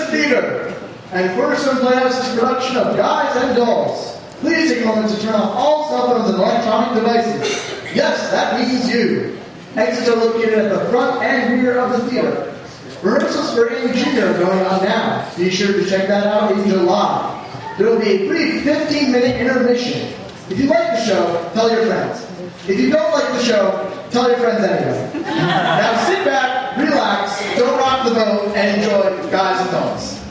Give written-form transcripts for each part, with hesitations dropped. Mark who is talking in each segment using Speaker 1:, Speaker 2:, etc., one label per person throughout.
Speaker 1: Crescent Theater and Cornerstone Playhouse's production of Guys and Dolls. Please take a moment to turn off all cell phones and electronic devices. Yes, that means you. Exits are located at the front and rear of the theater. Rehearsals for Amy Jr. are going on now. Be sure to check that out in July. There will be a brief 15-minute intermission. If you like the show, tell your friends. If you don't like the show, tell your friends anyway. Now sit back, relax, don't rock the boat, and enjoy Guys and Dolls.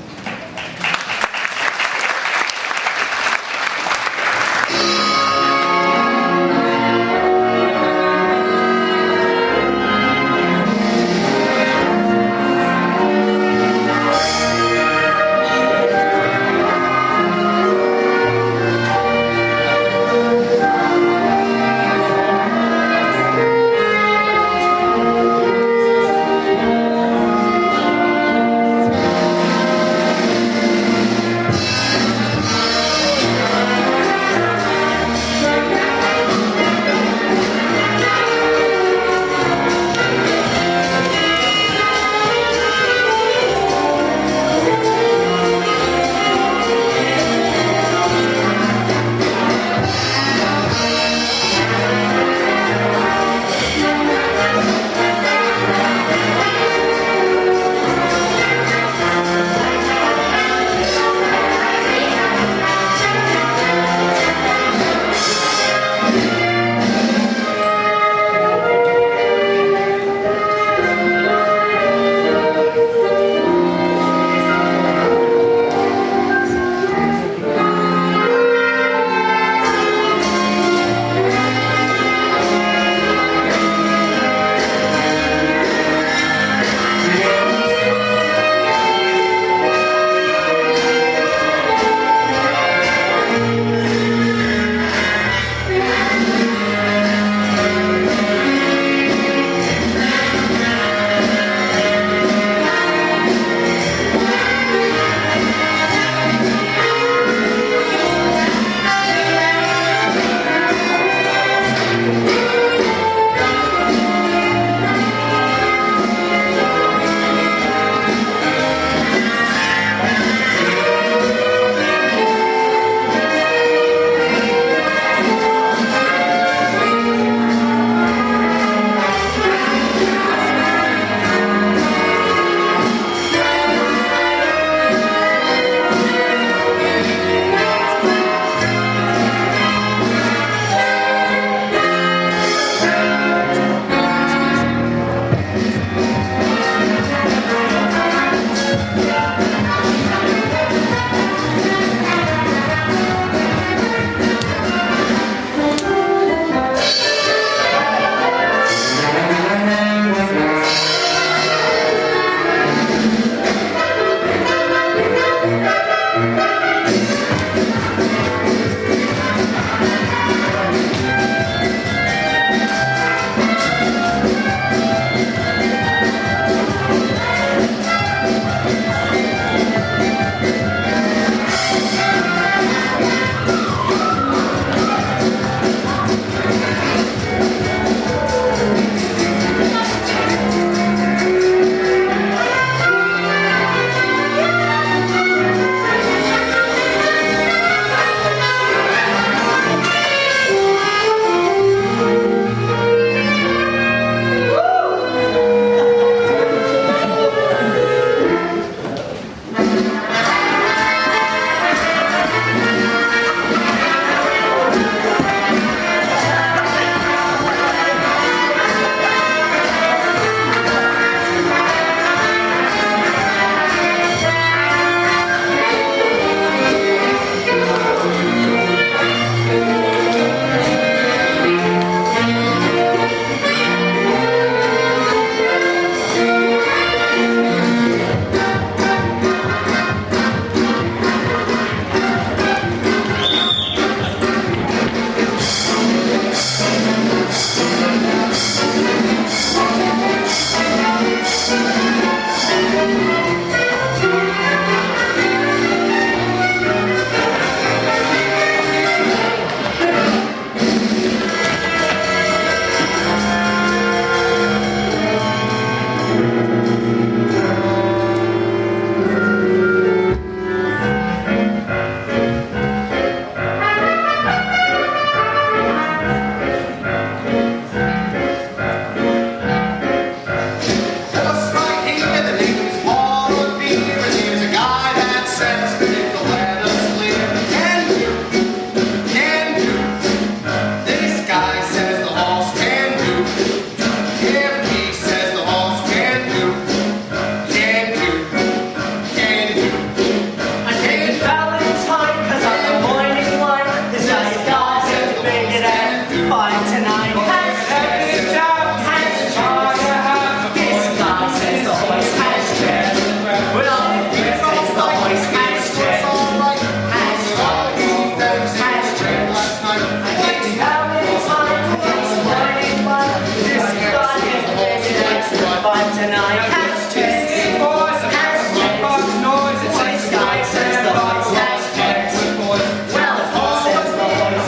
Speaker 2: tonight. Hashtag boys, hashtag box noise. It says guy says the boys. Hashtag boys. Well, the boss says the boys.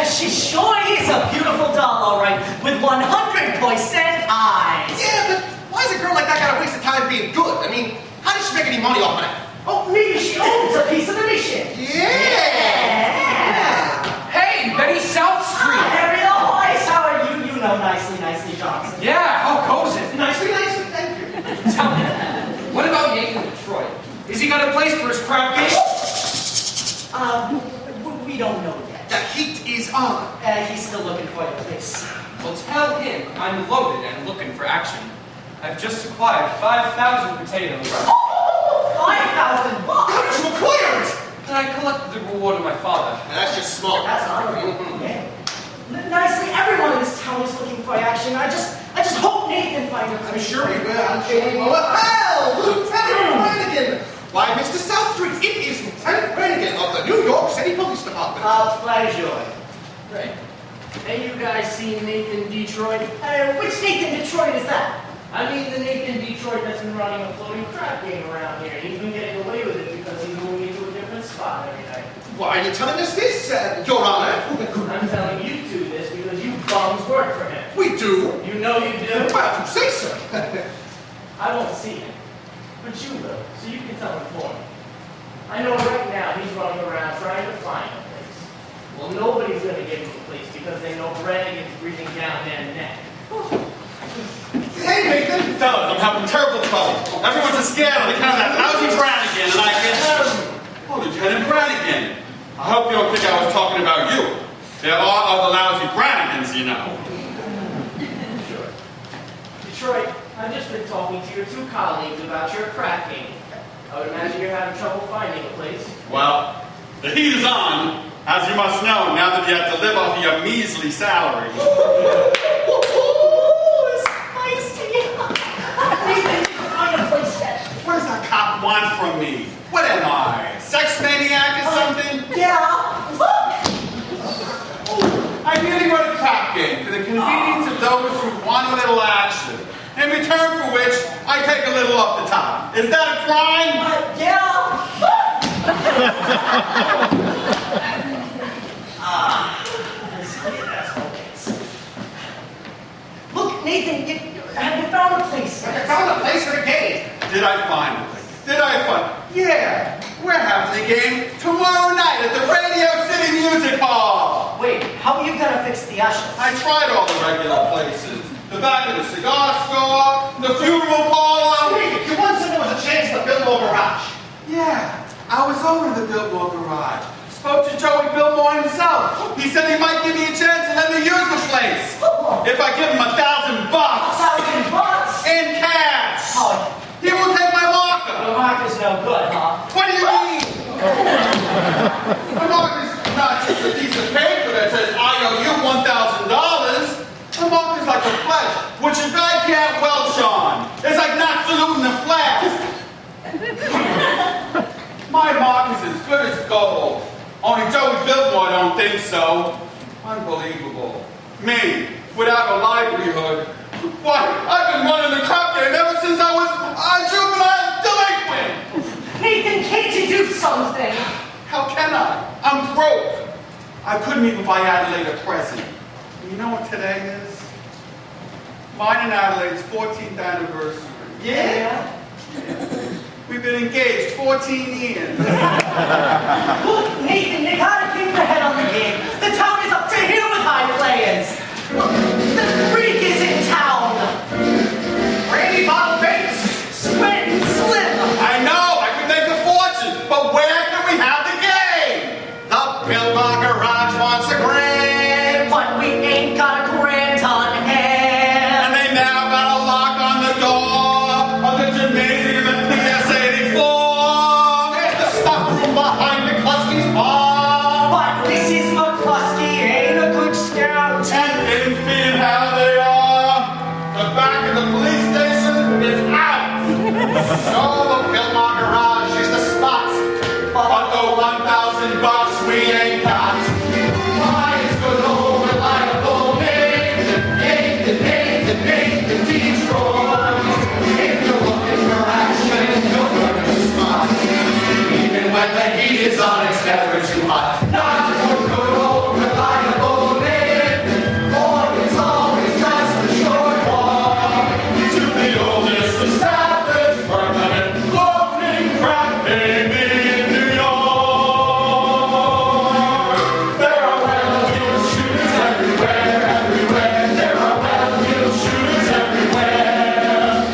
Speaker 3: She sure is a beautiful doll, all right, with 100% eyes.
Speaker 4: Yeah, but why is a girl like that gotta waste the time being good? I mean, how does she make any money off of that?
Speaker 3: Oh, maybe she owns a piece of the mission.
Speaker 4: Yeah!
Speaker 5: Hey, Betty South Street!
Speaker 3: Ah, Harry, oh, boys, how are you? You know nicely, Johnson.
Speaker 5: Yeah, how goes it?
Speaker 4: Nicely, thank you.
Speaker 5: Tell me, what about Nathan Detroit? Is he got a place for his crap game?
Speaker 3: We don't know yet.
Speaker 4: The heat is on.
Speaker 3: He's still looking for the place.
Speaker 5: Well, tell him I'm loaded and looking for action. I've just acquired 5,000 potatoes.
Speaker 3: Oh, 5,000 bucks!
Speaker 4: How did you acquire it?
Speaker 5: And I collected the reward of my father.
Speaker 4: That's just smart.
Speaker 3: That's honorable. Yeah. Nicely, everyone in this town is looking for action. I just hope Nathan finds it.
Speaker 4: I'm sure he will. I'm sure he will. Well, Lieutenant Brannigan! Why, Mr. Southstreet, it is Lieutenant Brannigan of the New York City Police Department.
Speaker 3: Pleasure.
Speaker 6: Right. Hey, you guys seen Nathan Detroit?
Speaker 3: Which Nathan Detroit is that?
Speaker 6: I mean the Nathan Detroit that's been running a floating crap game around here. He's been getting away with it because he's moving into a different spot every night.
Speaker 4: Why are you telling us this, Your Honor?
Speaker 6: I'm telling you two this because you bums work for him.
Speaker 4: We do.
Speaker 6: You know you do?
Speaker 4: Well, you say so.
Speaker 6: I won't see him, but you will, so you can tell him for me. I know right now he's running around trying to find a place. Well, nobody's going to give him a place because they know Brannigan's breathing down their neck.
Speaker 4: Hey, Nathan.
Speaker 7: Fellas, I'm having terrible trouble. Everyone's scared on account of that lousy Brannigan, and I guess... Oh, Lieutenant Brannigan. I hope you don't think I was talking about you. There are other lousy Brannigans, you know.
Speaker 6: Sure. Detroit, I've just been talking to your two colleagues about your crack game. I would imagine you're having trouble finding a place.
Speaker 7: Well, the heat is on, as you must know, now that you have to live off your measly salary. What does that cop want from me? What am I, sex maniac or something? I merely run a crack game for the convenience of those who want a little action, in return for which I take a little off the top. Is that a crime?
Speaker 3: Look, Nathan, have you found a place?
Speaker 4: I found a place for the game.
Speaker 7: Did I find it? Did I find it? Yeah, we're having the game tomorrow night at the Radio City Music Hall.
Speaker 3: Wait, how are you gonna fix the ushers?
Speaker 7: I tried all the regular places. The back of the cigar store, the funeral parlor.
Speaker 4: Hey, you once said there was a chance to build more garage.
Speaker 7: Yeah, I was over to the Biltmore garage. Spoke to Joey Biltmore himself. He said he might give me a chance and let me use the place. If I give him $1,000.
Speaker 3: $1,000?
Speaker 7: In cash.
Speaker 3: Oh,
Speaker 7: He will take my marker.
Speaker 3: the marker's no good, huh?
Speaker 7: What do you mean? The marker's not just a piece of paper that says I owe you $1,000. The marker's like a pledge, which a guy can't welch on. It's like not saluting the flag. My marker's as good as gold. Only Joey Biltmore don't think so. Unbelievable. Me, without a livelihood. Why, I've been running the crap game ever since I was a juvenile delinquent.
Speaker 3: Nathan, can't you do something?
Speaker 7: How can I? I'm broke. I couldn't even buy Adelaide a present. And you know what today is? Mine and Adelaide's 14th anniversary.
Speaker 3: Yeah?
Speaker 7: We've been engaged 14 years.
Speaker 3: Look, Nathan, you gotta keep your head on the game. The town is up to here with high players. The freak is in town.
Speaker 4: Randy Bottle Bates.
Speaker 3: Squint, slim.
Speaker 7: I know, I could make a fortune, but where can we have the game?
Speaker 4: The Biltmore garage wants a grand.
Speaker 3: But we ain't got a grant on hand.
Speaker 7: And they now got a lock on the door of the gymnasium at PS84.
Speaker 4: There's the stock room behind McCluskey's bar.
Speaker 3: But Mrs. McCluskey ain't a good scout.
Speaker 7: And infant how they are. The back of the police station is out.
Speaker 4: So the Biltmore garage is the spot.
Speaker 7: But the $1,000 we ain't got.
Speaker 4: Why it's good old reliable Nathan Detroit. If you're looking for action, you're going to spot. Even when the heat is on, it's never too hot. Not for good old reliable Nathan. Boy, it's always just a short walk to the oldest established permanent clothing craft game in New York. There are well-heeled shooters everywhere. There are well-heeled shooters everywhere.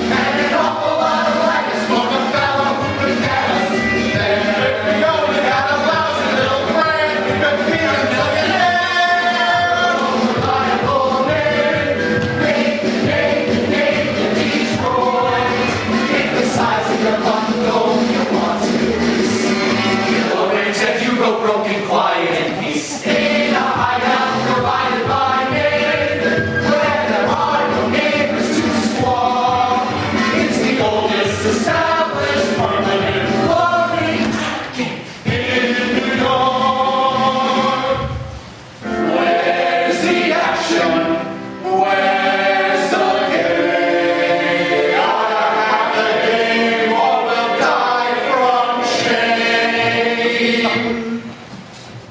Speaker 4: And an awful lot of practice for the fellow who could get us there. If we only had a lousy little brand, we could be a millionaire. Reliable Nathan Detroit. If the size of your bundle you want to we'll arrange that you go broken, quiet, and peace. In a hideout provided by Nathan, where there are no neighbors to squawk. It's the oldest established permanent clothing in New York. Where's the action? Where's the game? Gotta have the game or we'll die from shame.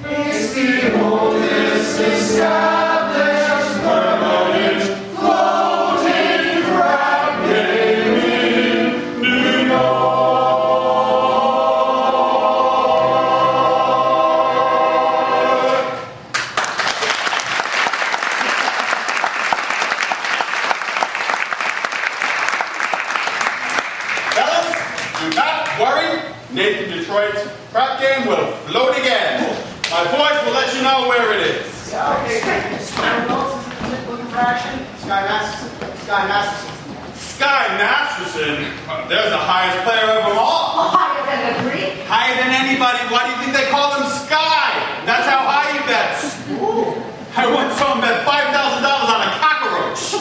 Speaker 4: It's the oldest established permanent floating crab game in New York.
Speaker 7: Fellas, do not worry. Nathan Detroit's crap game will float again. My voice will let you know where it is.
Speaker 1: Yeah, okay. Sky Wells is looking for action. Sky Masterson. Sky Masterson.
Speaker 7: Sky Masterson? There's the highest player of them all.
Speaker 3: Higher than the Greek.
Speaker 7: Higher than anybody. Why do you think they call him Sky? That's how high he bets.
Speaker 3: Ooh.
Speaker 7: I once saw him bet $5,000 on a cockroach.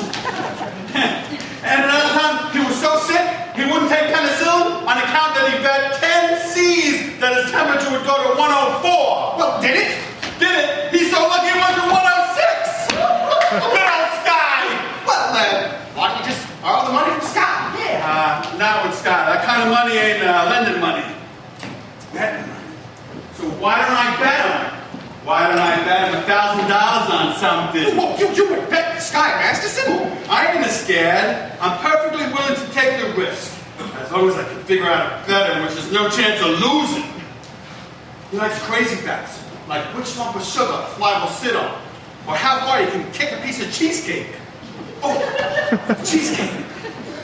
Speaker 7: And another time, he was so sick, he wouldn't take penicillin on account that he bet 10 C's that his temperature would go to 104.
Speaker 1: Well, did it?
Speaker 7: Did it? He's so lucky he went to 106. Good old Sky.
Speaker 1: Well, why don't you just borrow the money from Scott?
Speaker 3: Yeah.
Speaker 7: Not with Sky. That kind of money ain't lending money. Betting money. So why don't I bet him? Why don't I bet him $1,000 on something?
Speaker 1: Well, you would bet Sky Masterson?
Speaker 7: I ain't scared. I'm perfectly willing to take the risk. As long as I can figure out a better, which is no chance of losing. He likes crazy bets, like which lump of sugar a fly will sit on, or how far you can kick a piece of cheesecake. Oh, cheesecake.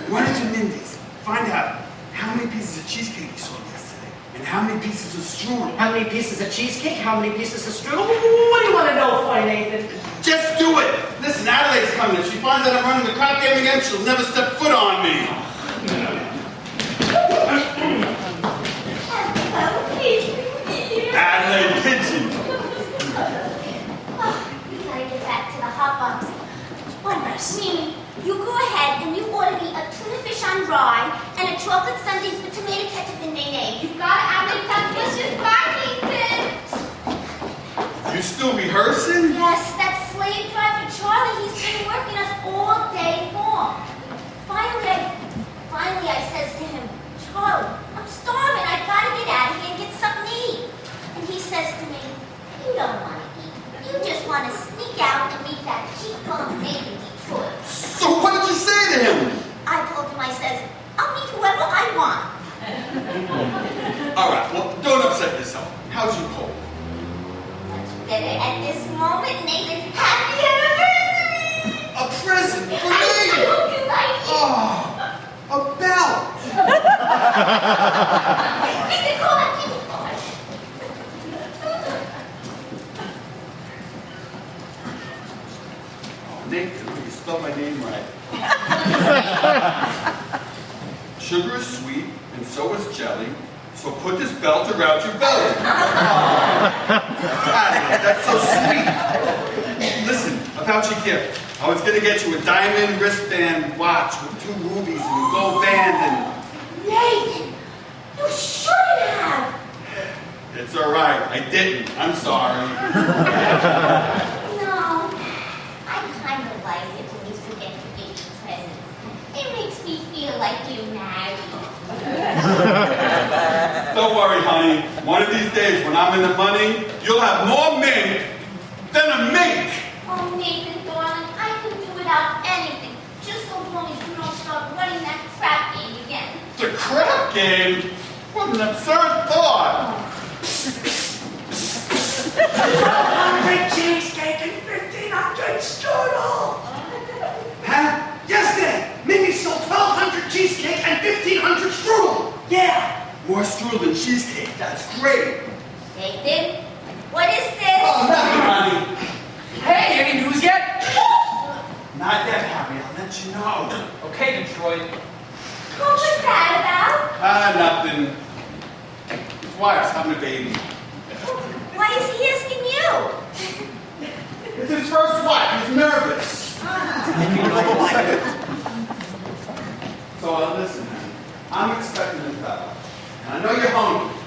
Speaker 7: Run into Mindy's. Find out how many pieces of cheesecake you saw yesterday, and how many pieces of strudel.
Speaker 3: How many pieces of cheesecake? How many pieces of strudel? What do you want to know for, Nathan?
Speaker 7: Just do it! Listen, Adelaide's coming. If she finds out I'm running the crop game again, she'll never step foot on me. Adelaide Pigeon.
Speaker 8: We gotta get back to the hot box. Mimi, you go ahead and you order me a tuna fish on rye and a chocolate sundae with tomato ketchup and mayonnaise. You gotta have it delicious Ethan.
Speaker 7: You still rehearsing?
Speaker 8: Yes, that slave driver Charlie, he's been working us all day long. Finally I says to him, Charlie, I'm starving, I gotta get out of here and get something to eat. And he says to me, you don't want to eat. You just want to sneak out and meet that cheap colored maid in Detroit.
Speaker 7: So what did you say to him?
Speaker 8: I told him, I says, I'll meet whoever I want.
Speaker 7: All right, well, don't upset yourself. How's your cold?
Speaker 8: Much better at this moment, Nathan. Happy anniversary!
Speaker 7: A present for
Speaker 8: I
Speaker 7: me!
Speaker 8: hope you like it.
Speaker 7: Oh, a belt!
Speaker 8: Keep it going, keep it going.
Speaker 7: Oh, Nathan, you spelled my name right. Sugar is sweet, and so is jelly. So put this belt around your belly. Adelaide, that's so sweet. Listen, about your gift. I was gonna get you a diamond wristband watch with 2 rubies and a gold band and...
Speaker 8: Nathan, you should have.
Speaker 7: It's all right. I didn't. I'm sorry.
Speaker 8: No, I kind of like it when you forget to give me presents. It makes me feel like you're married.
Speaker 7: Don't worry, honey. One of these days when I'm in the money, you'll have more mink than a mink.
Speaker 8: Oh, Nathan, darling, I can do without anything, just so long as you don't start running that crap game again.
Speaker 7: The crap game? What an absurd thought.
Speaker 3: 1,200 cheesecake and 1,500 strudel.
Speaker 1: Huh? Yesterday, Mimi sold 1,200 cheesecake and 1,500 strudel.
Speaker 3: Yeah.
Speaker 7: More strudel than cheesecake. That's great.
Speaker 8: Nathan, what is this?
Speaker 7: Oh, nothing, honey.
Speaker 5: Hey, any news yet?
Speaker 7: Not yet, Harry. I'll let you know.
Speaker 5: Okay, Detroit.
Speaker 8: What was that
Speaker 7: Nothing. His wife's having a baby.
Speaker 8: about? Why is he asking you?
Speaker 7: It's his first wife. He's nervous. So listen, I'm expecting a fella. And I know you're hungry.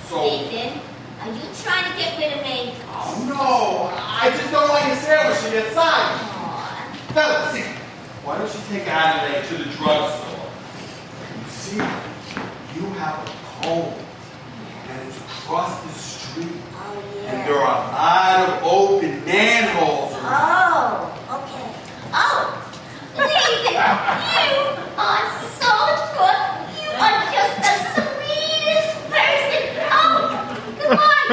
Speaker 7: So...
Speaker 8: Nathan, are you trying to get rid of me?
Speaker 7: Oh, no. I just don't like to say when she gets signed.
Speaker 8: Aw.
Speaker 7: Fellas, why don't you take Adelaide to the drugstore? You see, you have a cold, and it's across the street,
Speaker 8: Oh,
Speaker 7: and there
Speaker 8: yeah.
Speaker 7: are a lot of open manholes around.
Speaker 8: Oh, okay. Oh, Nathan, you are so good. You are just the sweetest person. Oh, goodbye.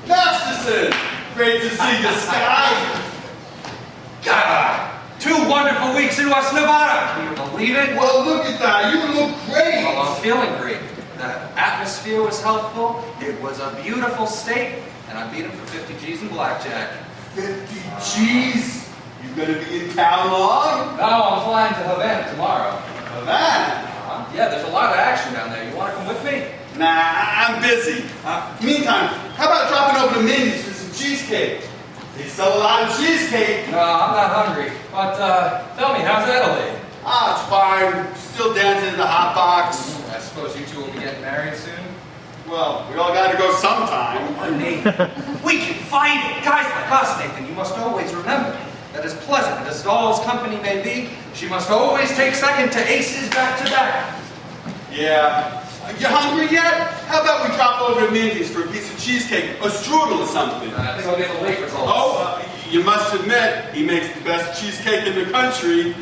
Speaker 7: Masterson, great to see you, Sky.
Speaker 5: God, 2 wonderful weeks in West Nevada. We were the believe it?
Speaker 7: Well, look at that. You look great.
Speaker 5: Well, I'm feeling great. The atmosphere was healthful. It was a beautiful state. And I beat him for 50 G's in blackjack.
Speaker 7: 50 G's? You gonna be in town long?
Speaker 5: No, I'm flying to Havana tomorrow.
Speaker 7: Havana?
Speaker 5: Yeah, there's a lot of action down there. You want to come with me?
Speaker 7: Nah, I'm busy. Meantime, how about dropping over to Mindy's for some cheesecake? They sell a lot of cheesecake.
Speaker 5: No, I'm not hungry. But tell me, how's Adelaide?
Speaker 7: It's fine. Still dancing in the hot box.
Speaker 5: I suppose you two will be getting married soon?
Speaker 7: Well, we all gotta go sometime.
Speaker 5: Nathan, we can find it. Guys like us, Nathan, you must always remember that as pleasant as Doll's company may be, she must always take second to aces back to back.
Speaker 7: Yeah. You hungry yet? How about we drop over to Mindy's for a piece of cheesecake, a strudel or something?
Speaker 5: I think I'll get the late results.
Speaker 7: Oh, you must admit, he makes the best cheesecake in the country.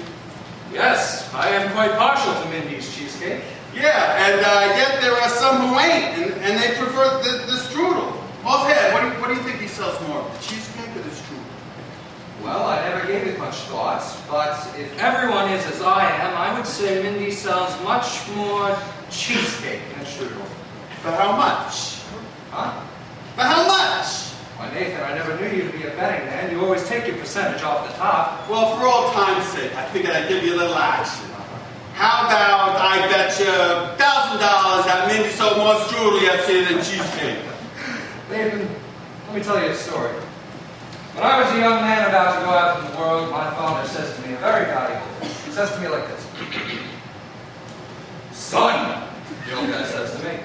Speaker 5: Yes, I am quite partial to Mindy's cheesecake.
Speaker 7: Yeah, and yet there are some who ain't, and they prefer the strudel. Offhand, what do you think he sells more, the cheesecake or the strudel?
Speaker 5: Well, I never gave it much thought, but if everyone is as I am, I would say Mindy sells much more cheesecake than strudel.
Speaker 7: For how much?
Speaker 5: Huh?
Speaker 7: For how much?
Speaker 5: Why, Nathan, I never knew you to be a betting man. You always take your percentage off the top.
Speaker 7: Well, for old time's sake, I figured I'd give you a little action. How about I bet you $1,000 that Mindy sold more strudel yesterday than cheesecake?
Speaker 5: Nathan, let me tell you a story. When I was a young man about to go out in the world, my father says to me a very valuable thing. He says to me like this. Son, the old guy says to me,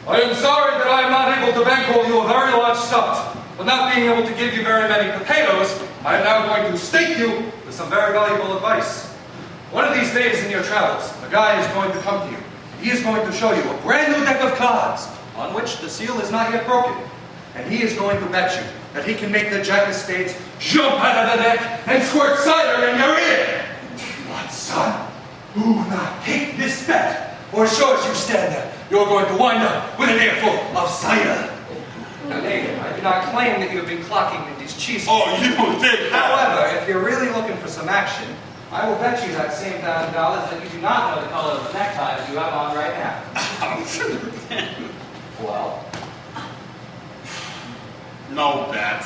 Speaker 5: I am sorry that I am not able to bankroll you a very large sum, but not being able to give you very many potatoes, I am now going to stake you with some very valuable advice. One of these days in your travels, a guy is going to come to you. He is going to show you a brand new deck of cards on which the seal is not yet broken. And he is going to bet you that he can make the Jack of Spades jump out of the deck and squirt cider in your ear. But son, do not take this bet, or as sure as you stand there, you're going to wind up with an earful of cider. Now, Nathan, I do not claim that you have been clocking Mindy's cheesecake.
Speaker 7: Oh, you don't think that?
Speaker 5: However, if you're really looking for some action, I will bet you that same $1,000 that you do not know the color of the necktie that you have on right now. Well?
Speaker 7: No bet.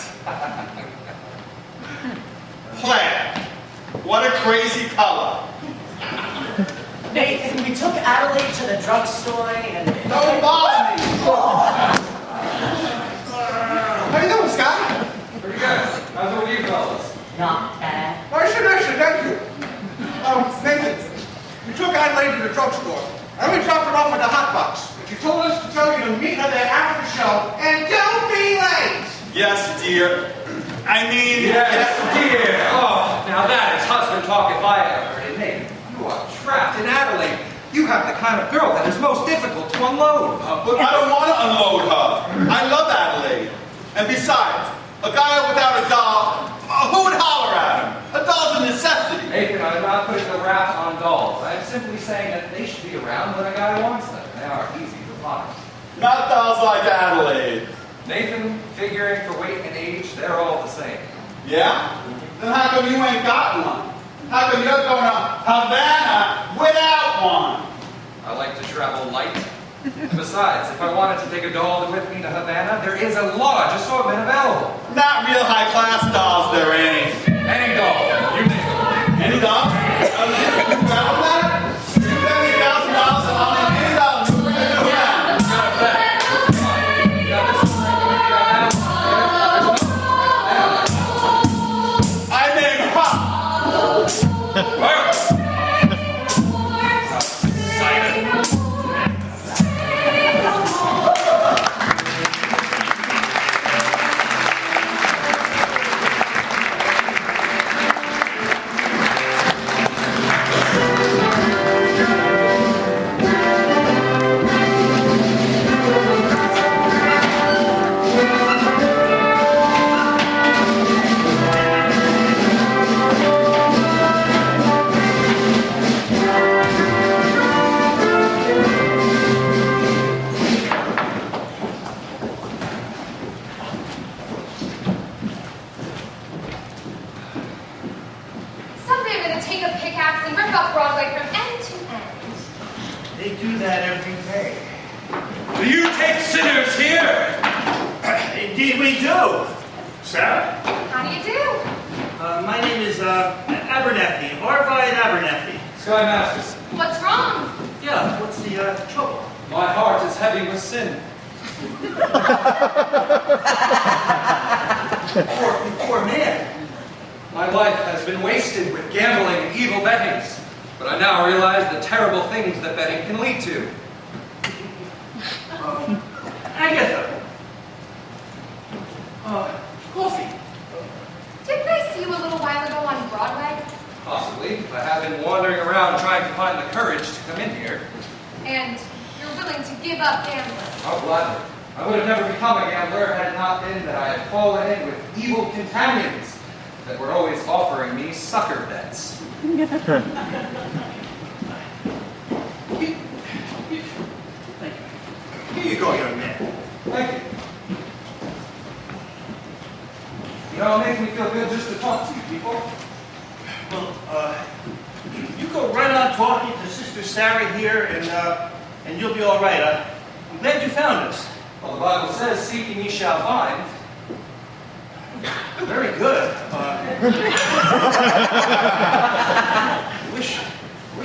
Speaker 7: Plaid. What a crazy color.
Speaker 3: Nathan, we took Adelaide to the drugstore and...
Speaker 7: Don't bother me. How you doing, Scott?
Speaker 5: Pretty good. How's it with you fellas?
Speaker 3: Not bad.
Speaker 9: I should thank you. Nathan, we took Adelaide to the drugstore, and we dropped her off at the hot box. She told us to tell you to meet her there after the show, and don't be late.
Speaker 7: Yes, dear. I mean...
Speaker 5: Yes, dear. Oh, now that is husband talk if I ever heard it. Nathan, you are trapped in Adelaide. You have the kind of girl that is most difficult to unload.
Speaker 7: But I don't want to unload her. I love Adelaide. And besides, a guy without a doll, who would holler at him? A doll's a necessity.
Speaker 5: Nathan, I am not putting the wrath on dolls. I am simply saying that they should be around when a guy wants them. They are easy to find.
Speaker 7: Not dolls like Adelaide.
Speaker 5: Nathan, figuring for weight and age, they're all the same.
Speaker 7: Yeah? Then how come you ain't got one? How come you're going to Havana without one?
Speaker 5: I like to travel light. Besides, if I wanted to take a doll with me to Havana, there is a large assortment available.
Speaker 7: Not real high-class dolls, there ain't.
Speaker 5: Any doll, you name it.
Speaker 7: Any doll? You found that? You spend me $1,000 on any doll.
Speaker 5: Got a bet. You got this one. You got that one.
Speaker 7: I name Hop.
Speaker 5: Where?
Speaker 10: Indeed we do. Sarah?
Speaker 11: How do you do?
Speaker 10: My name is Abernethy, Arvide Abernethy.
Speaker 5: Sky Masterson.
Speaker 11: What's wrong?
Speaker 10: Yeah, what's the trouble?
Speaker 5: My heart is heavy with sin.
Speaker 10: Poor man.
Speaker 5: My life has been wasted with gambling and evil bettings, but I now realize the terrible things that betting can lead to.
Speaker 10: Agatha. Coffee.
Speaker 11: Didn't I see you a little while ago on Broadway?
Speaker 5: Possibly. I have been wandering around trying to find the courage to come in here.
Speaker 11: And you're willing to give up gambling?
Speaker 5: Oh, gladly. I would have never become a gambler had it not been that I had fallen in with evil companions that were always offering me sucker bets.
Speaker 10: Here you go, young man.
Speaker 5: Thank you. You know, it makes me feel good just to talk to you people.
Speaker 10: Well, you go right on talking to Sister Sarah here, and you'll be all right. I'm glad you found us.
Speaker 5: Well, the Bible says, seek and ye shall find.
Speaker 10: Very good. I wish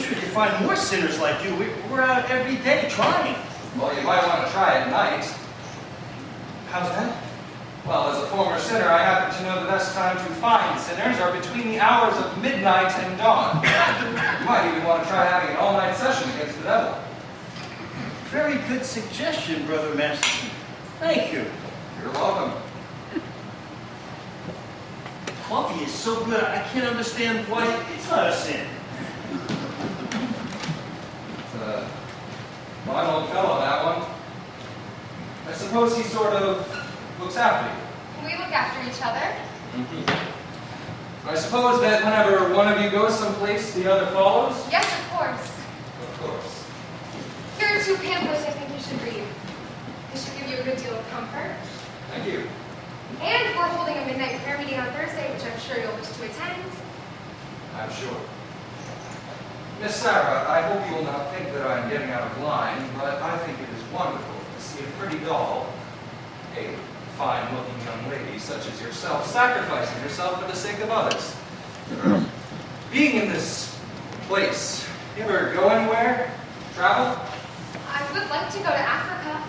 Speaker 10: we could find more sinners like you. We're out every day trying.
Speaker 5: Well, you might want to try at night.
Speaker 10: How's that?
Speaker 5: Well, as a former sinner, I happen to know the best time to find sinners are between the hours of midnight and dawn. You might even want to try having an all-night session against the devil.
Speaker 10: Very good suggestion, Brother Masterson. Thank you.
Speaker 5: You're welcome.
Speaker 10: Coffee is so good, I can't understand why it's not a sin.
Speaker 5: It's a fine old fellow, that one. I suppose he sort of looks after you.
Speaker 11: We look after each other.
Speaker 5: I suppose that whenever one of you goes someplace, the other follows?
Speaker 11: Yes, of course.
Speaker 5: Of course.
Speaker 11: Here are 2 pamphlets I think you should read. They should give you a good deal of comfort.
Speaker 5: Thank you.
Speaker 11: And we're holding a midnight prayer meeting on Thursday, which I'm sure you'll wish to attend.
Speaker 5: I'm sure. Miss Sarah, I hope you will not think that I'm getting out of line, but I think it is wonderful to see a pretty doll, a fine-looking young lady such as yourself, sacrificing herself for the sake of others. Being in this place, you ever go anywhere? Travel?
Speaker 11: I would like to go to Africa.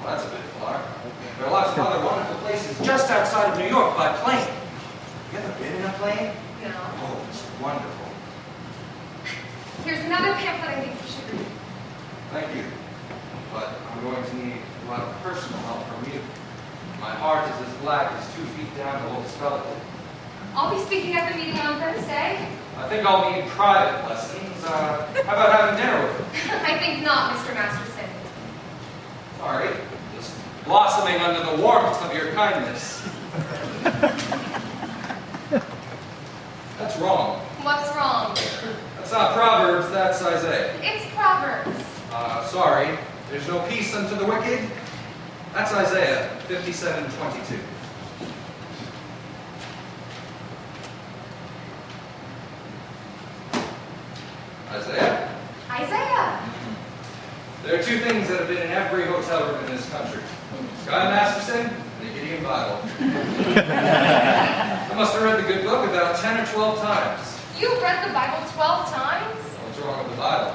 Speaker 5: Well, that's a bit far. There are lots of other wonderful places just outside of New York by plane. You ever been in a plane?
Speaker 11: No.
Speaker 5: Oh, it's wonderful.
Speaker 11: Here's another pamphlet I think you should read.
Speaker 5: Thank you. But I'm going to need a lot of personal help from you. My heart is as black as 2 feet down the old skeleton.
Speaker 11: I'll be speaking at the meeting on Thursday.
Speaker 5: I think I'll need private lessons. How about having dinner with you?
Speaker 11: I think not, Mr. Masterson.
Speaker 5: Sorry. Just blossoming under the warmth of your kindness. That's wrong.
Speaker 11: What's wrong?
Speaker 5: That's not Proverbs, that's Isaiah.
Speaker 11: It's Proverbs.
Speaker 5: Sorry. There's no peace unto the wicked. That's Isaiah 57:22. Isaiah?
Speaker 11: Isaiah.
Speaker 5: There are 2 things that have been in every hotel room in this country. Sky Masterson and the Gideon Bible. I must have read the good book about 10 or 12 times.
Speaker 11: You've read the Bible 12 times?
Speaker 5: What's wrong with the Bible?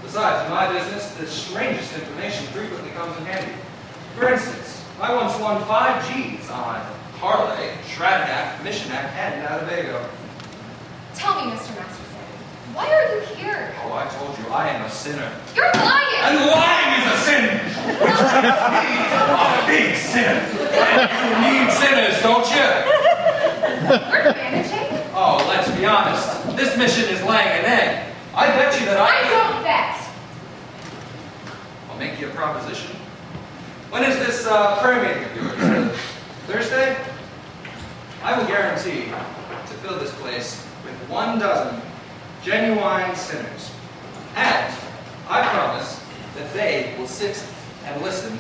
Speaker 5: Besides, in my business, the strangest information frequently comes in handy. For instance, I once won 5 G's on Harley, Shradac, Missionac, and Nadabago.
Speaker 11: Tell me, Mr. Masterson, why are you here?
Speaker 5: Oh, I told you, I am a sinner.
Speaker 11: You're lying!
Speaker 5: And lying is a sin! Which makes me a big sin. And you need sinners, don't you?
Speaker 11: We're managing?
Speaker 5: Oh, let's be honest. This mission is laying an egg. I bet you that
Speaker 11: I don't bet.
Speaker 5: I'll make you a proposition. When is this prayer meeting of yours? Thursday? I will guarantee to fill this place with 12 genuine sinners. And I promise that they will sit and listen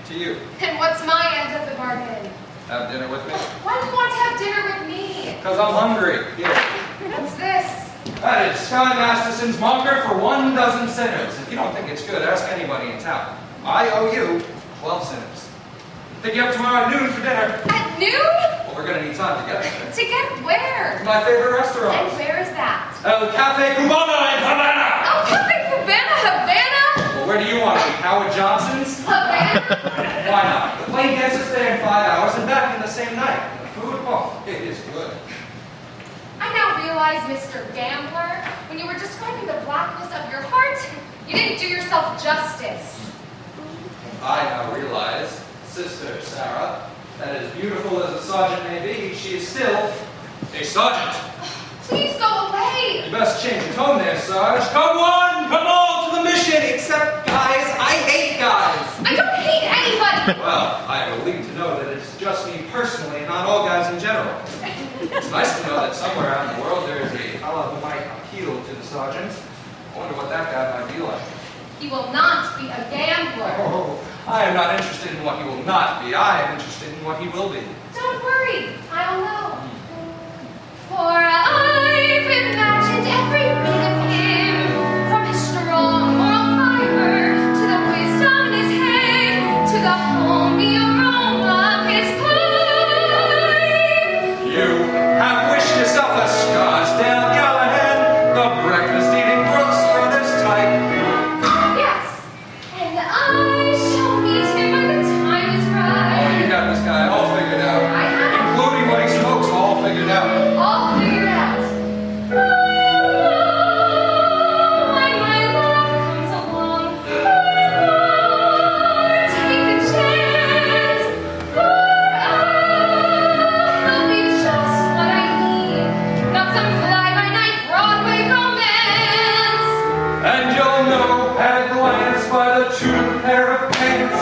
Speaker 5: to you.
Speaker 11: And what's my end of the bargain?
Speaker 5: Have dinner with me?
Speaker 11: Why do you want to have dinner with me?
Speaker 5: Because I'm hungry. Here.
Speaker 11: What's this?
Speaker 5: That is Sky Masterson's monger for 12 sinners. If you don't think it's good, ask anybody in town. I owe you 12 sinners. Pick you up tomorrow at noon for dinner.
Speaker 11: At noon?
Speaker 5: Well, we're gonna need time to get there.
Speaker 11: To get where?
Speaker 5: My favorite restaurant.
Speaker 11: And where is that?
Speaker 5: Cafe Cubana in Havana.
Speaker 11: Oh, Cafe Cubana, Havana?
Speaker 5: Well, where do you want to be? Howard Johnson's?
Speaker 11: Havana?
Speaker 5: Why not? The plane gets us there in 5 hours and back in the same night. And the food, oh, it is good.
Speaker 11: I now realize, Mr. Gambler, when you were describing the blackness of your heart, you didn't do yourself justice.
Speaker 5: I now realize, Sister Sarah, that as beautiful as a sergeant may be, she is still a sergeant.
Speaker 11: Please go away.
Speaker 5: You best change your tone there, Sarge. Come one, come all to the mission, except guys. I hate guys.
Speaker 11: I don't hate anybody.
Speaker 5: Well, I am relieved to know that it's just me personally and not all guys in general. It's nice to know that somewhere out in the world there is a fellow who might appeal to the sergeants. I wonder what that guy might be like.
Speaker 11: He will not be a gambler.
Speaker 5: Oh, I am not interested in what he will not be. I am interested in what he will be.
Speaker 11: Don't worry, I'll know. For I've imagined every bit of him, from his strong moral fiber to the wisdom in his head, to the homey aroma of his pipe.
Speaker 5: You have wished yourself a Scarsdale Callahan, the breakfast-eating Brooks Brothers type.
Speaker 11: Yes, and I shall meet him when the time is right.
Speaker 5: Oh, you got this guy all figured out.
Speaker 11: I have.
Speaker 5: Including what he smokes, all figured out.
Speaker 11: All figured out. When my love comes along, take a chance, for he'll be just what I need, not some fly-by-night Broadway romance.
Speaker 5: And you'll know at a glance by the true pair of pants.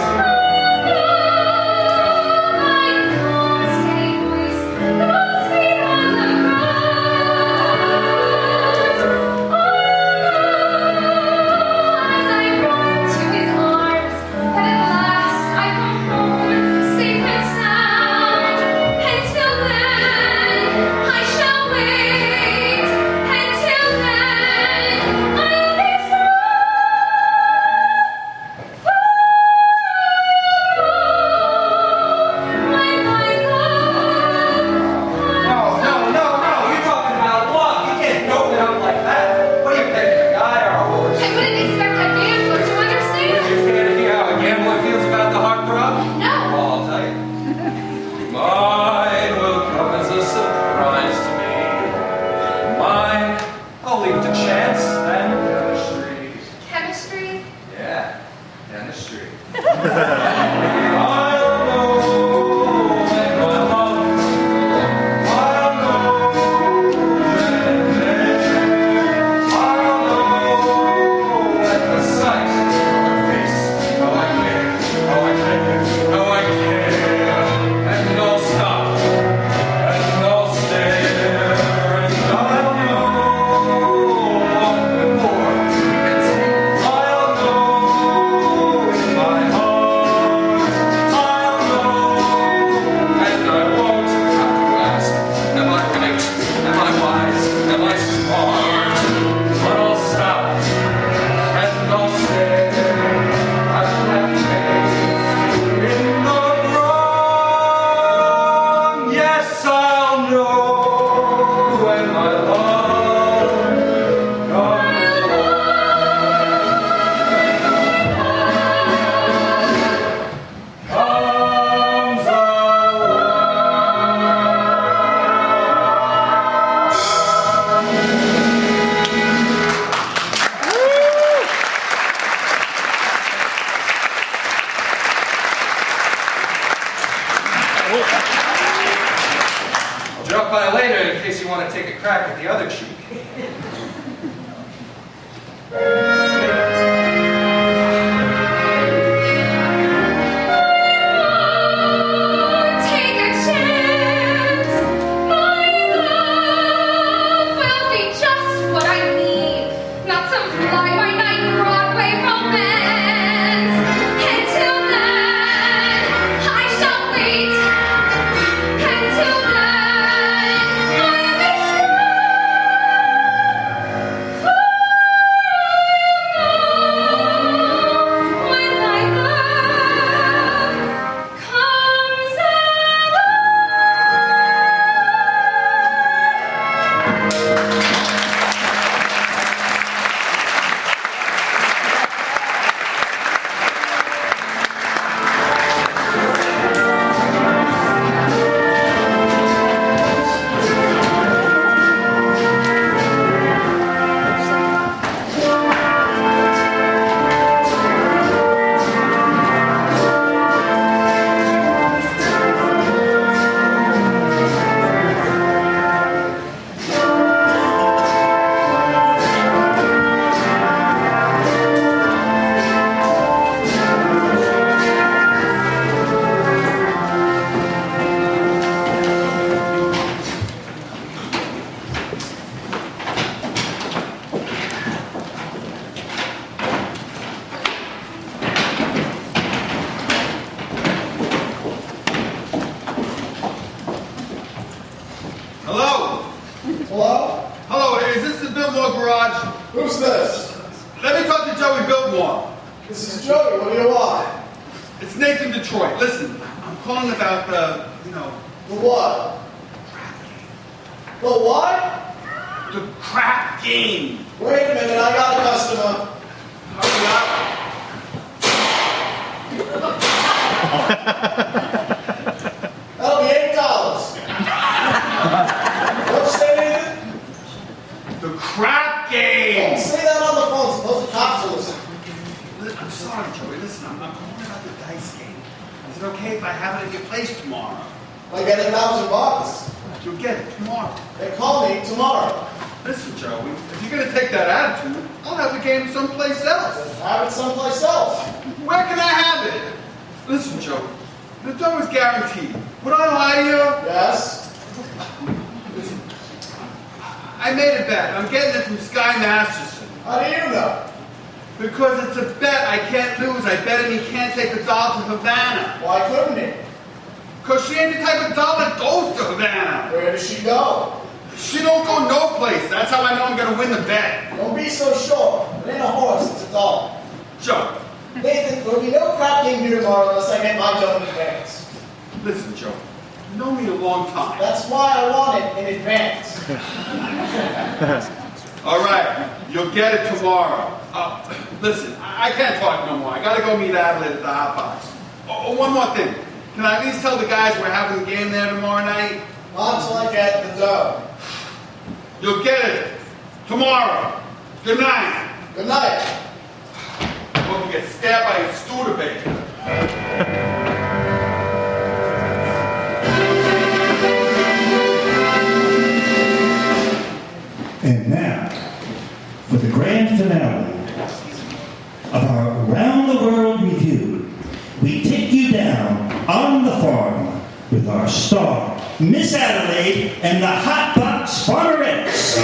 Speaker 5: I'll drop by later in case you want to take a crack at the other cheek.
Speaker 11: Take a chance, my love will be just what I need, not some fly-by-night Broadway romance. Until then, I shall wait. Until then, I'll be strong.
Speaker 7: Biltmore garage.
Speaker 1: Who's this?
Speaker 7: Let me talk to Joey Biltmore.
Speaker 1: This is Joey. What do you want?
Speaker 7: It's Nathan Detroit. Listen, I'm calling about the
Speaker 1: what? The what?
Speaker 7: The crap game.
Speaker 1: Wait a minute, I got a customer.
Speaker 7: Hurry up.
Speaker 1: That'll be $8. What'd you say, Nathan?
Speaker 7: The crap game.
Speaker 1: Don't say that on the phone. Suppose the cops will listen.
Speaker 7: I'm sorry, Joey. Listen, I'm calling about the dice game. Is it okay if I have it at your place tomorrow?
Speaker 1: I get $1,000.
Speaker 7: You'll get it tomorrow.
Speaker 1: They call me tomorrow.
Speaker 7: Listen, Joey, if you're going to take that attitude, I'll have the game someplace else.
Speaker 1: Have it someplace else.
Speaker 7: Where can I have it? Listen, Joey, the dough is guaranteed. Would I lie to you?
Speaker 1: Yes.
Speaker 7: Listen, I made a bet. I'm getting it from Sky Masterson.
Speaker 1: How do you know?
Speaker 7: Because it's a bet I can't lose. I bet him he can't take the doll to Havana.
Speaker 1: Why couldn't he?
Speaker 7: Because she ain't the type of doll that goes to Havana.
Speaker 1: Where does she go?
Speaker 7: She don't go no place. That's how I know I'm going to win the bet.
Speaker 1: Don't be so sure. It ain't a horse, it's a doll.
Speaker 7: Joe,
Speaker 1: Nathan, there'll be no crap game here tomorrow unless I get my dough in advance.
Speaker 7: listen, Joe. You know me a long time.
Speaker 1: That's why I want it in advance.
Speaker 7: All right, you'll get it tomorrow. Listen, I can't talk no more. I got to go meet Adelaide at the Hot Box. Oh, one more thing. Can I at least tell the guys we're having the game there tomorrow night?
Speaker 1: Not until I get the dough.
Speaker 7: You'll get it tomorrow. Good night.
Speaker 1: Good night.
Speaker 7: Hope you get stabbed by a Studebaker.
Speaker 12: And now, for the grand finale of our Round the World review, we take you down on the farm with our star, Miss Adelaide and the Hot Box Farmerettes.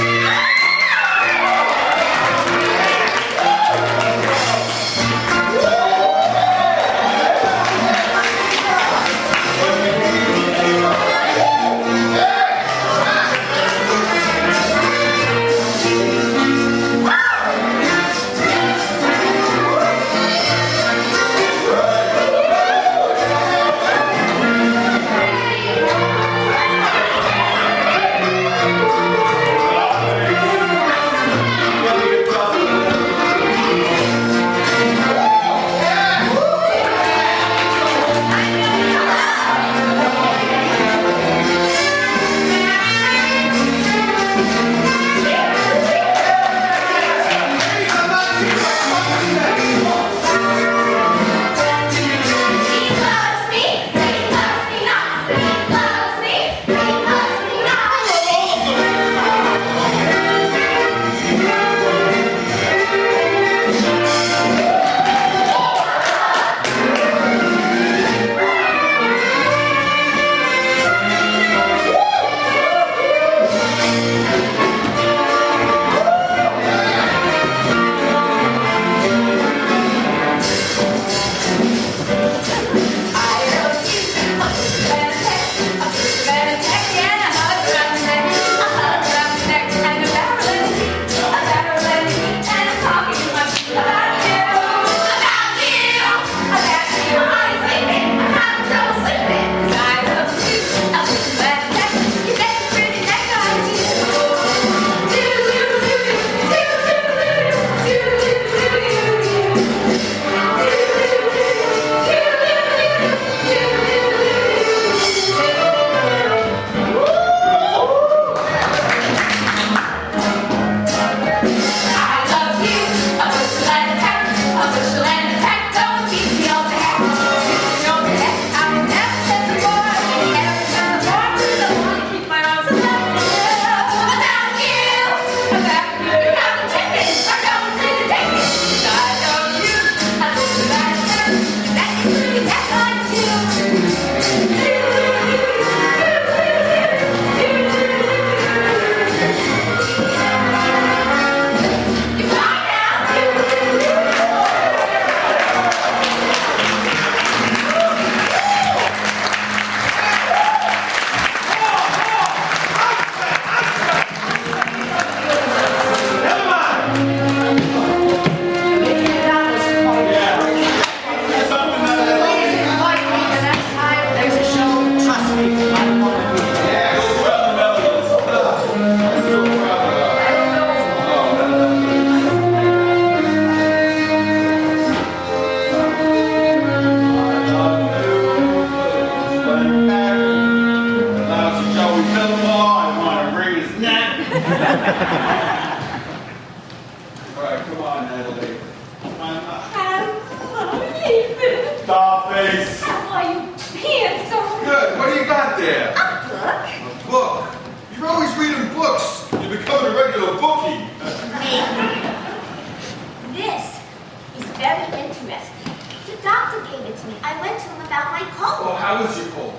Speaker 8: about my cold.
Speaker 7: Oh, how is your cold?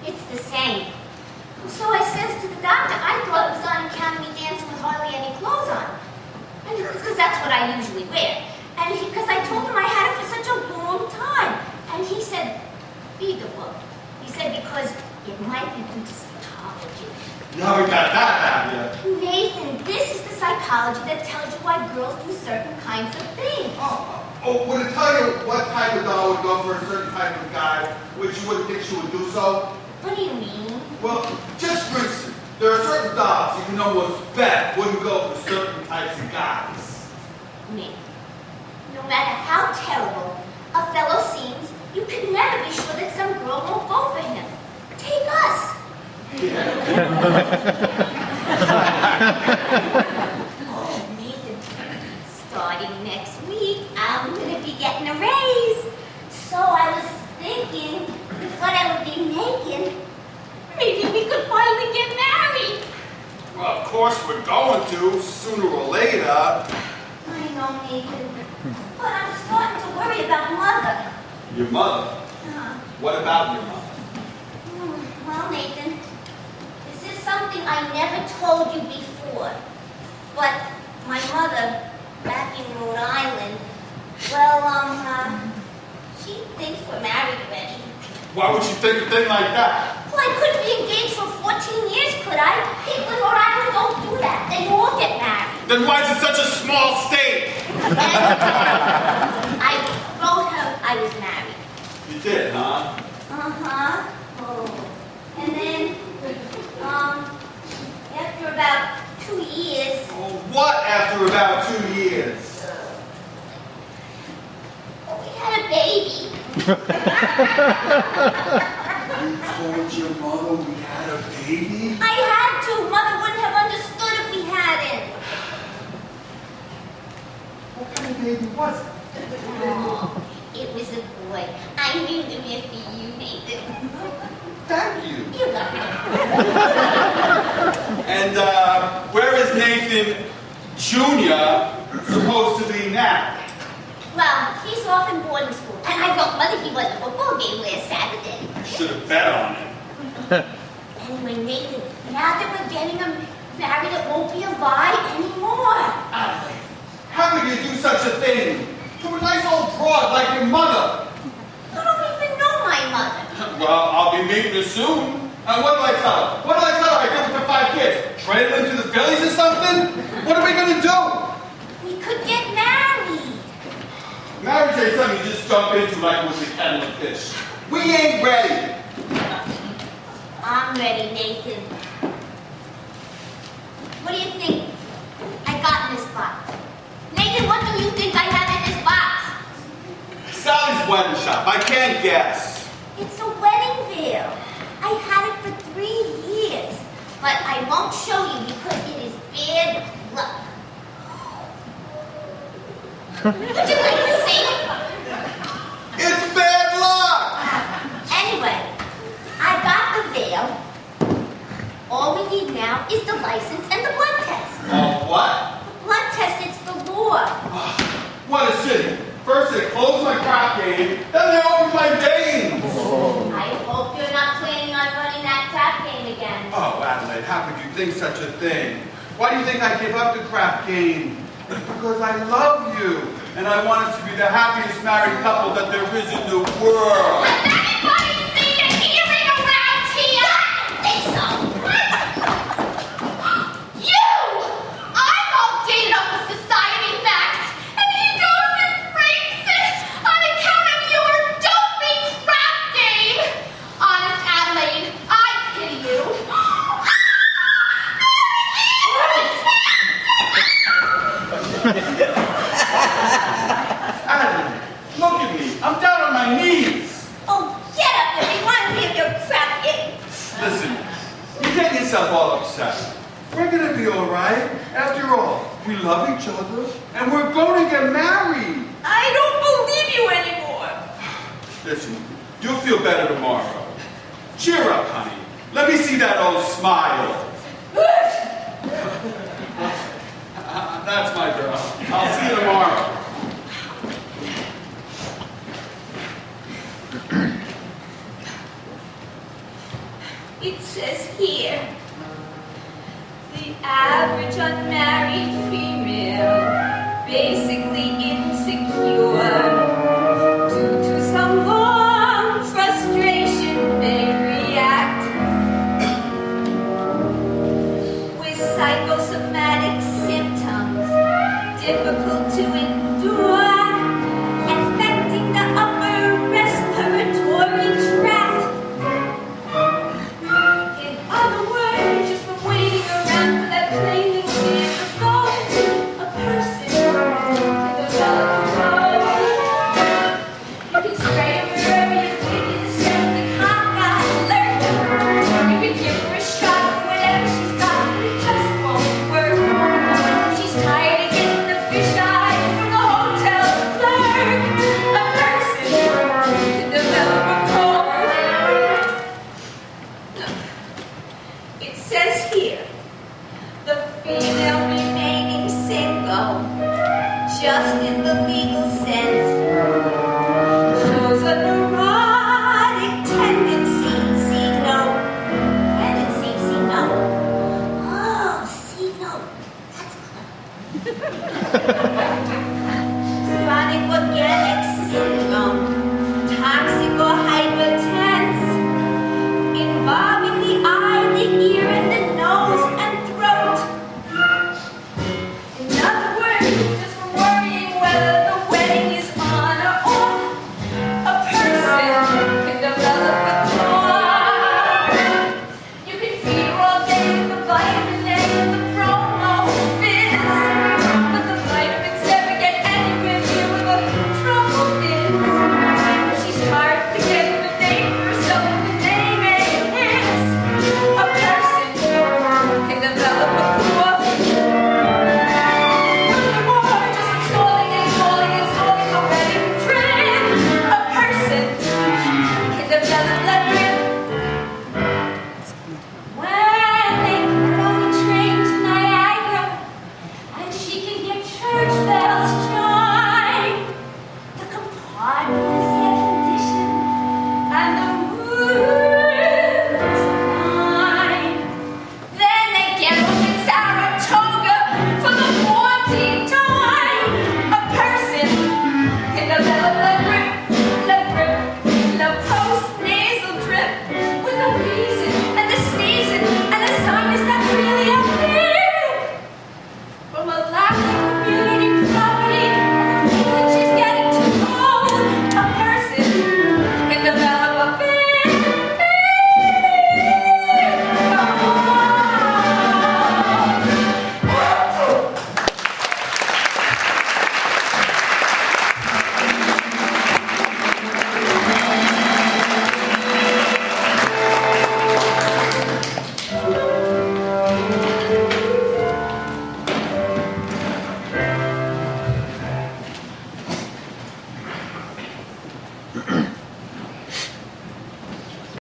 Speaker 8: It's the same. So I says to the doctor, I thought it was on account of me dancing with hardly any clothes on. And because that's what I usually wear. And because I told him I had it for such a long time. And he said, read the book. He said, because it might be due to psychology.
Speaker 7: Now we got that out of
Speaker 8: Nathan, this is the psychology that tells you why girls do certain kinds of things.
Speaker 7: Oh, would it tell you what type of doll would go for a certain type of guy, which you wouldn't think she would do so?
Speaker 8: What do you mean?
Speaker 7: Well, just for instance, there are certain dolls you can almost bet wouldn't go for certain types of guys.
Speaker 8: Me. No matter how terrible a fellow seems, you can never be sure that some girl won't go for him. Take us. Oh, Nathan, starting next week, I'm going to be getting a raise. So I was thinking, with what I would be making, maybe we could finally get married.
Speaker 7: Well, of course we're going to, sooner or later.
Speaker 8: I know, Nathan, but I'm starting to worry about Mother.
Speaker 7: Your mother? What about your mother?
Speaker 8: Well, Nathan, this is something I never told you before. But my mother, back in Rhode Island, well, she thinks we're married already.
Speaker 7: Why would she think a thing like that?
Speaker 8: Well, I couldn't be engaged for 14 years, could I? People in Rhode Island don't do that. They all get married.
Speaker 7: Then why is it such a small state?
Speaker 8: I wrote her I was married.
Speaker 7: You did, huh?
Speaker 8: Uh-huh. Oh. And then, after about 2 years...
Speaker 7: Oh, what after about 2 years?
Speaker 8: We had a baby.
Speaker 7: You told your mother we had a baby?
Speaker 8: I had to. Mother wouldn't have understood if we hadn't.
Speaker 7: What kind of baby was it?
Speaker 8: Oh, it was a boy. I named him after you, Nathan.
Speaker 7: Thank you.
Speaker 8: You got it.
Speaker 7: And where is Nathan Jr. supposed to be now?
Speaker 8: Well, he's off in boarding school. And I wrote Mother he was at a football game last Saturday.
Speaker 7: I should have bet on it.
Speaker 8: Anyway, Nathan, now that we're getting him married, it won't be a lie anymore.
Speaker 7: How could you do such a thing to a nice old broad like your mother?
Speaker 8: You don't even know my mother.
Speaker 7: Well, I'll be meeting her soon. And what do I tell her? What do I tell her? I did with the 5 kids. Trade them to the Phillies or something? What are we going to do?
Speaker 8: We could get married.
Speaker 7: Marriage ain't something you just jump into like with a kettle of fish. We ain't ready.
Speaker 8: I'm ready, Nathan. What do you think I got in this box? Nathan, what do you think I have in this box?
Speaker 7: Sally's wedding shop. I can't guess.
Speaker 8: It's a wedding veil. I had it for 3 years. But I won't show you because it is bad luck. Would you like to see?
Speaker 7: It's bad luck!
Speaker 8: Anyway, I got the veil. All we need now is the license and the blood test.
Speaker 7: Oh, what?
Speaker 8: The blood test, it's the law.
Speaker 7: What a city. First they close my crap game, then they open my games.
Speaker 8: I hope you're not planning on running that crap game again.
Speaker 7: Oh, Adelaide, how could you think such a thing? Why do you think I gave up the crap game? Because I love you, and I want us to be the happiest married couple that there is in the world.
Speaker 8: Does anybody see a hearing around here? I think so.
Speaker 11: You! I'm all dated up with society facts, and he goes and breaks it on account of your dopey crap game. Honest, Adelaide, I pity you.
Speaker 7: Adelaide, look at me. I'm down on my knees.
Speaker 8: Oh, get up and remind me of your crap game.
Speaker 7: Listen, you get yourself all upset. We're going to be all right. After all, we love each other, and we're going to get married.
Speaker 8: I don't believe you anymore.
Speaker 7: Listen, you'll feel better tomorrow. Cheer up, honey. Let me see that old smile. That's my girl. I'll see you tomorrow.
Speaker 11: It says here, the average unmarried female, basically insecure, due to some long frustration may react with psychosomatic symptoms difficult to endure, affecting the upper respiratory